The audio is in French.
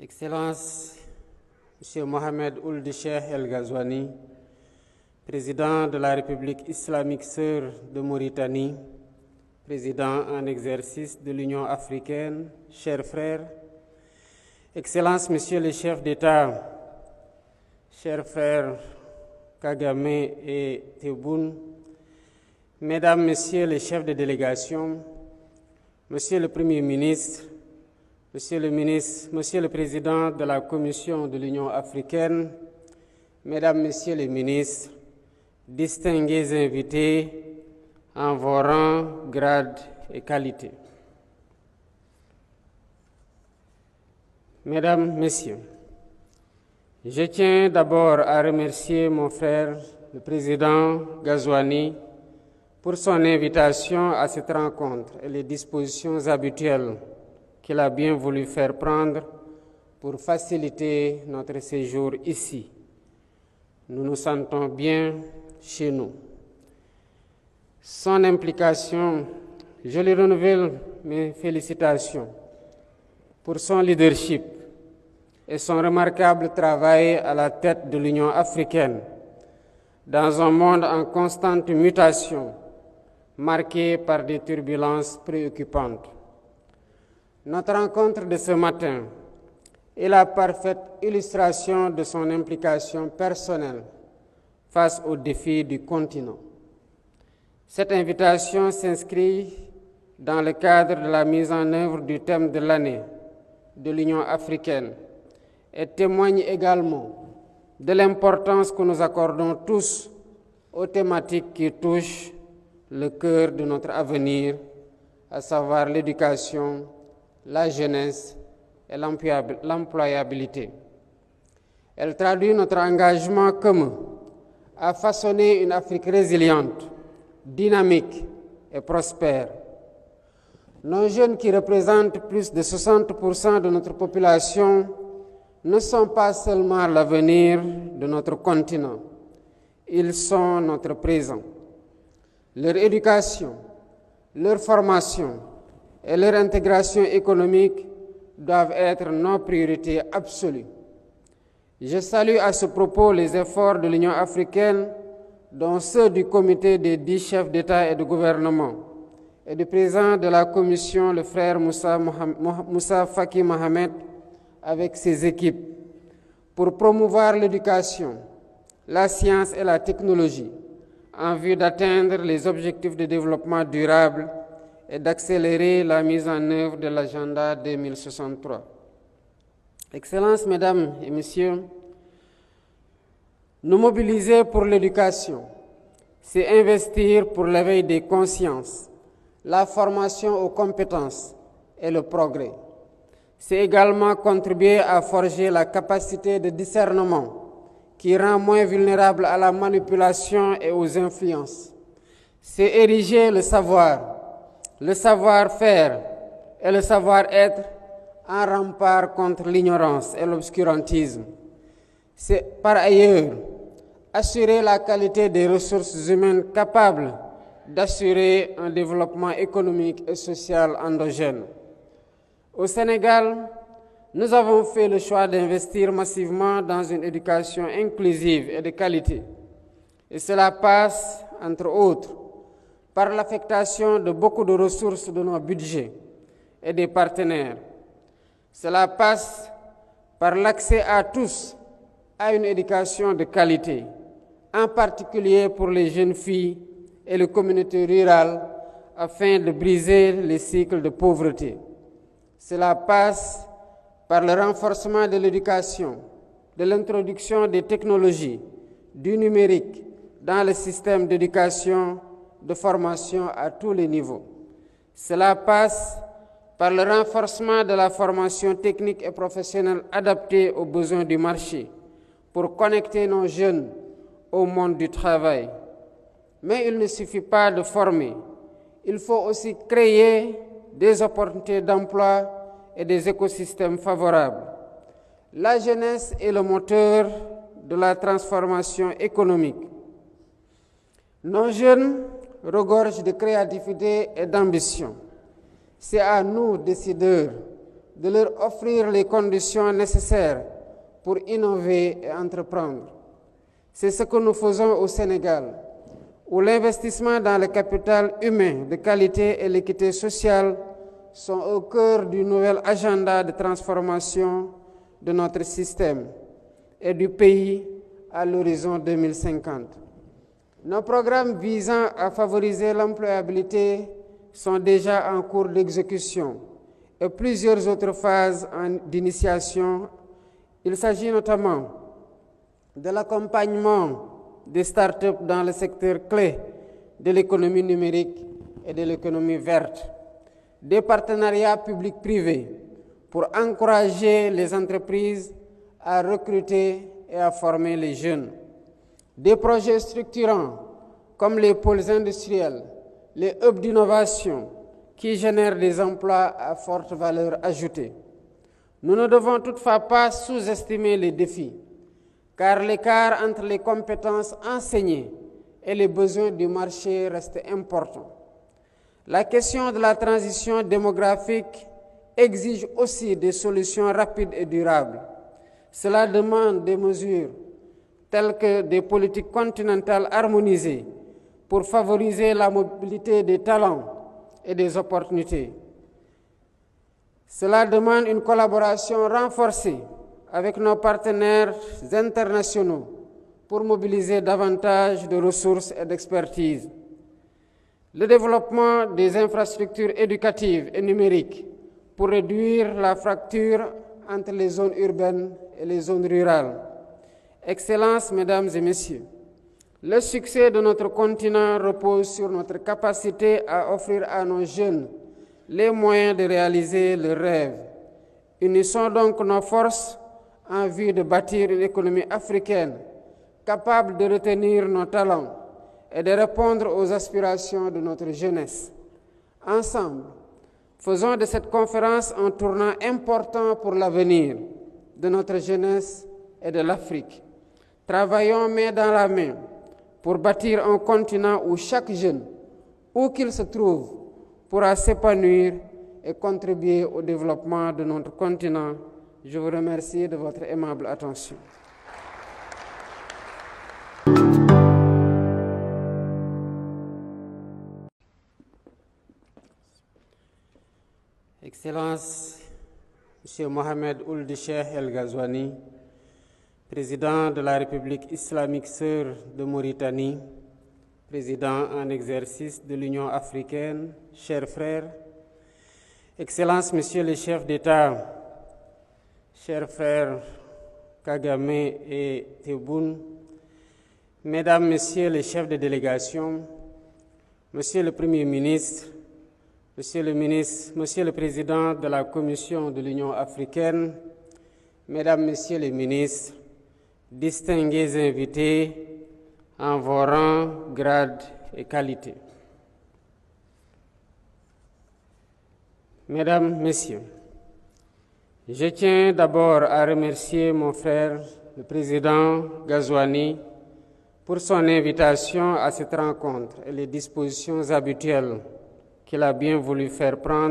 Excellence, M. Mohamed Ould Cheikh El Ghazouani, président de la République islamique sœur de Mauritanie, président en exercice de l'Union africaine, chers frères, Excellence, Monsieur le chef d'État, chers frères Kagame et Tebboune, Mesdames, Messieurs les chefs de délégation, Monsieur le Premier ministre, Monsieur le Président de la Commission de l'Union africaine, Mesdames, Messieurs les ministres, distingués invités en vos rangs, grades et qualités. Mesdames, Messieurs, je tiens d'abord à remercier mon frère, le Président Ghazouani, pour son invitation à cette rencontre et les dispositions habituelles qu'il a bien voulu faire prendre pour faciliter notre séjour ici. Nous nous sentons bien chez nous. Son implication, je lui renouvelle mes félicitations pour son leadership et son remarquable travail à la tête de l'Union africaine dans un monde en constante mutation, marqué par des turbulences préoccupantes. Notre rencontre de ce matin est la parfaite illustration de son implication personnelle face aux défis du continent. Cette invitation s'inscrit dans le cadre de la mise en œuvre du thème de l'année de l'Union africaine et témoigne également de l'importance que nous accordons tous aux thématiques qui touchent le cœur de notre avenir, à savoir l'éducation, la jeunesse et l'employabilité. Elle traduit notre engagement commun à façonner une Afrique résiliente, dynamique et prospère. Nos jeunes, qui représentent plus de 60% de notre population, ne sont pas seulement l'avenir de notre continent, ils sont notre présent. Leur éducation, leur formation et leur intégration économique doivent être nos priorités absolues. Je salue à ce propos les efforts de l'Union africaine, dont ceux du comité des 10 chefs d'État et de gouvernement, et du président de la Commission, le frère Moussa Faki Mohamed, avec ses équipes, pour promouvoir l'éducation, la science et la technologie, en vue d'atteindre les objectifs de développement durable et d'accélérer la mise en œuvre de l'agenda 2063. Excellences, Mesdames et Messieurs, nous mobiliser pour l'éducation, c'est investir pour l'éveil des consciences, la formation aux compétences et le progrès. C'est également contribuer à forger la capacité de discernement qui rend moins vulnérable à la manipulation et aux influences. C'est ériger le savoir, le savoir-faire et le savoir-être en rempart contre l'ignorance et l'obscurantisme. C'est par ailleurs assurer la qualité des ressources humaines capables d'assurer un développement économique et social endogène. Au Sénégal, nous avons fait le choix d'investir massivement dans une éducation inclusive et de qualité. Et cela passe, entre autres, par l'affectation de beaucoup de ressources de nos budgets et des partenaires. Cela passe par l'accès à tous à une éducation de qualité, en particulier pour les jeunes filles et les communautés rurales, afin de briser les cycles de pauvreté. Cela passe par le renforcement de l'éducation, de l'introduction des technologies, du numérique dans le système d'éducation, de formation à tous les niveaux. Cela passe par le renforcement de la formation technique et professionnelle adaptée aux besoins du marché pour connecter nos jeunes au monde du travail. Mais il ne suffit pas de former, il faut aussi créer des opportunités d'emploi et des écosystèmes favorables. La jeunesse est le moteur de la transformation économique. Nos jeunes regorgent de créativité et d'ambition. C'est à nous, décideurs, de leur offrir les conditions nécessaires pour innover et entreprendre. C'est ce que nous faisons au Sénégal, où l'investissement dans le capital humain de qualité et l'équité sociale sont au cœur du nouvel agenda de transformation de notre système et du pays à l'horizon 2050. Nos programmes visant à favoriser l'employabilité sont déjà en cours d'exécution et plusieurs autres phases d'initiation. Il s'agit notamment de l'accompagnement des startups dans le secteur clé de l'économie numérique et de l'économie verte, des partenariats publics-privés pour encourager les entreprises à recruter et à former les jeunes, des projets structurants comme les pôles industriels, les hubs d'innovation qui génèrent des emplois à forte valeur ajoutée. Nous ne devons toutefois pas sous-estimer les défis, car l'écart entre les compétences enseignées et les besoins du marché reste important. La question de la transition démographique exige aussi des solutions rapides et durables. Cela demande des mesures telles que des politiques continentales harmonisées pour favoriser la mobilité des talents et des opportunités. Cela demande une collaboration renforcée avec nos partenaires internationaux pour mobiliser davantage de ressources et d'expertise. Le développement des infrastructures éducatives et numériques pour réduire la fracture entre les zones urbaines et les zones rurales. Excellences, Mesdames et Messieurs, le succès de notre continent repose sur notre capacité à offrir à nos jeunes les moyens de réaliser leurs rêves. Unissons donc nos forces en vue de bâtir une économie africaine capable de retenir nos talents et de répondre aux aspirations de notre jeunesse. Ensemble, faisons de cette conférence un tournant important pour l'avenir de notre jeunesse et de l'Afrique. Travaillons main dans la main pour bâtir un continent où chaque jeune, où qu'il se trouve, pourra s'épanouir et contribuer au développement de notre continent. Je vous remercie de votre aimable attention. Excellences, M. Mohamed Ould Cheikh El Ghazouani, président de la République islamique sœur de Mauritanie, président en exercice de l'Union africaine, chers frères, Excellences, Messieurs les chefs d'État, chers frères Kagame et Tebboune, Mesdames, Messieurs les chefs de délégation, Monsieur le Premier ministre, Monsieur le Président de la Commission de l'Union africaine, Mesdames, Messieurs les ministres, distingués invités en vos rangs, grades et qualités. Mesdames, Messieurs, je tiens d'abord à remercier mon frère, le président Ghazouani, pour son invitation à cette rencontre et les dispositions habituelles qu'il a bien voulu faire prendre